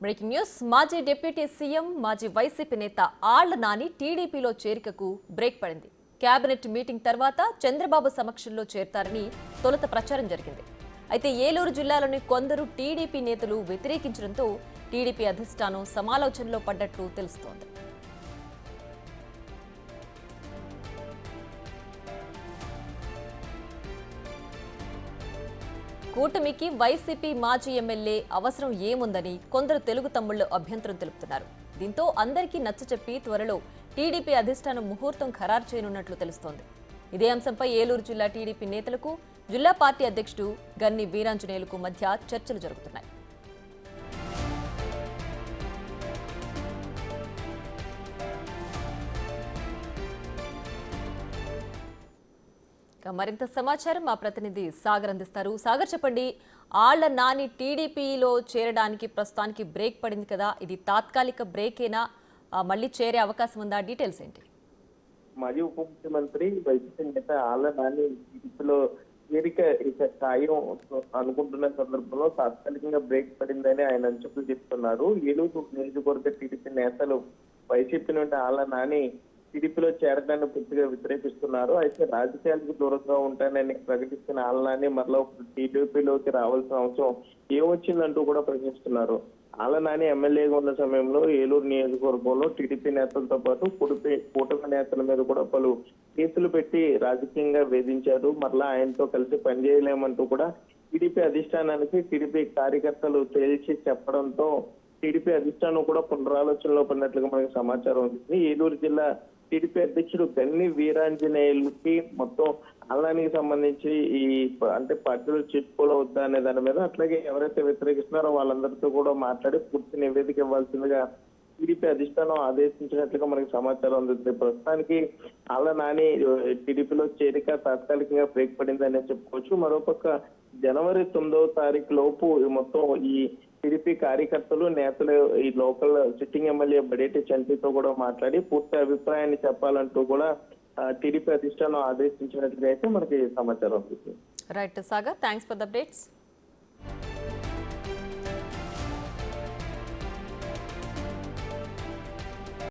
Breaking news. మాజీ deputy CM మాజీ YCP నేత ఆళ్ల నాని టీడీపీలో చేరికకు బ్రేక్ పడింది. కేబినెట్ మీటింగ్ తర్వాత చంద్రబాబు సమక్షంలో చేరతారని తొలుత ప్రచారం జరిగింది. అయితే ఏలూరు జిల్లాలోని కొందరు టీడీపీ నేతలు వ్యతిరేకించడంతో టీడీపీ అధిష్టానం సమాలోచనలో పడ్డట్లు తెలుస్తోంది. కూటమికి వైసీపీ మాజీ ఎమ్మెల్యే అవసరం ఏముందని కొందరు తెలుగు తమ్ముళ్లు అభ్యంతరం తెలుపుతున్నారు. దీంతో అందరికీ నచ్చచెప్పి త్వరలో టీడీపీ అధిష్టానం ముహూర్తం ఖరారు చేయనున్నట్లు తెలుస్తోంది. ఇదే అంశంపై ఏలూరు జిల్లా టీడీపీ నేతలకు జిల్లా పార్టీ అధ్యక్షుడు గన్ని వీరాంజనేయులకు మధ్య చర్చలు జరుగుతున్నాయి. మరింత సమాచారం మా ప్రతినిధి సాగర్ అందిస్తారు. సాగర్, చెప్పండి, ఆళ్ల నాని టీడీపీలో చేరడానికి ప్రస్తుతానికి బ్రేక్ పడింది కదా, ఇది తాత్కాలిక బ్రేకేనా, మళ్ళీ చేరే అవకాశం ఉందా? డీటెయిల్స్ ఏంటి? మాజీ ఉప ముఖ్యమంత్రి వైసీపీ నేత ఆళ్ల నాని టీడీపీలో చేరిక ఖాయం అనుకుంటున్న సందర్భంలో తాత్కాలికంగా బ్రేక్ పడిందని ఆయన అంచనాలు చెప్తున్నారు. ఏలూరు నియోజకవర్గ టీడీపీ నేతలు వైసీపీ నుండి ఆళ్ల నాని టీడీపీలో చేరడాన్ని పూర్తిగా వ్యతిరేకిస్తున్నారు. అయితే రాజకీయాలకు దూరంగా ఉంటానని ప్రకటిస్తున్న ఆళ్ల నాని మరలా టీడీపీలోకి రావాల్సిన అవసరం ఏమొచ్చిందంటూ కూడా ప్రశ్నిస్తున్నారు. ఆళ్ల నాని ఎమ్మెల్యేగా ఉన్న సమయంలో ఏలూరు నియోజకవర్గంలో టీడీపీ నేతలతో పాటు కూటమి నేతల మీద కూడా పలు కేసులు పెట్టి రాజకీయంగా వేధించారు. మరలా ఆయనతో కలిసి పనిచేయలేమంటూ కూడా టీడీపీ అధిష్టానానికి టీడీపీ కార్యకర్తలు తేల్చి చెప్పడంతో టీడీపీ అధిష్టానం కూడా పునరాలోచనలో పడినట్లుగా మనకి సమాచారం ఉంది. ఏలూరు జిల్లా టీడీపీ అధ్యక్షుడు గన్ని వీరాంజనేయులకి మొత్తం ఆళ్లానికి సంబంధించి అంటే పార్టీలో చెప్పుకోవద్దా అనే దాని మీద, అట్లాగే ఎవరైతే వ్యతిరేకిస్తున్నారో వాళ్ళందరితో కూడా మాట్లాడి పూర్తి నివేదిక ఇవ్వాల్సిందిగా టీడీపీ అధిష్టానం ఆదేశించినట్లుగా మనకి సమాచారం అందుతుంది. ప్రస్తుతానికి ఆళ్ల నాని టీడీపీలో చేరిక తాత్కాలికంగా బ్రేక్ పడిందని చెప్పుకోవచ్చు. మరోపక్క జనవరి 9వ తారీఖు లోపు మొత్తం ఈ టీడీపీ కార్యకర్తలు నేతలు ఈ లోకల్ సిట్టింగ్ ఎమ్మెల్యే బడేటి చంటితో కూడా మాట్లాడి పూర్తి అభిప్రాయాన్ని చెప్పాలంటూ కూడా టీడీపీ అధిష్టానం ఆదేశించినట్లుగా అయితే మనకి సమాచారం ఉంది. Right Sagar, thanks for the updates.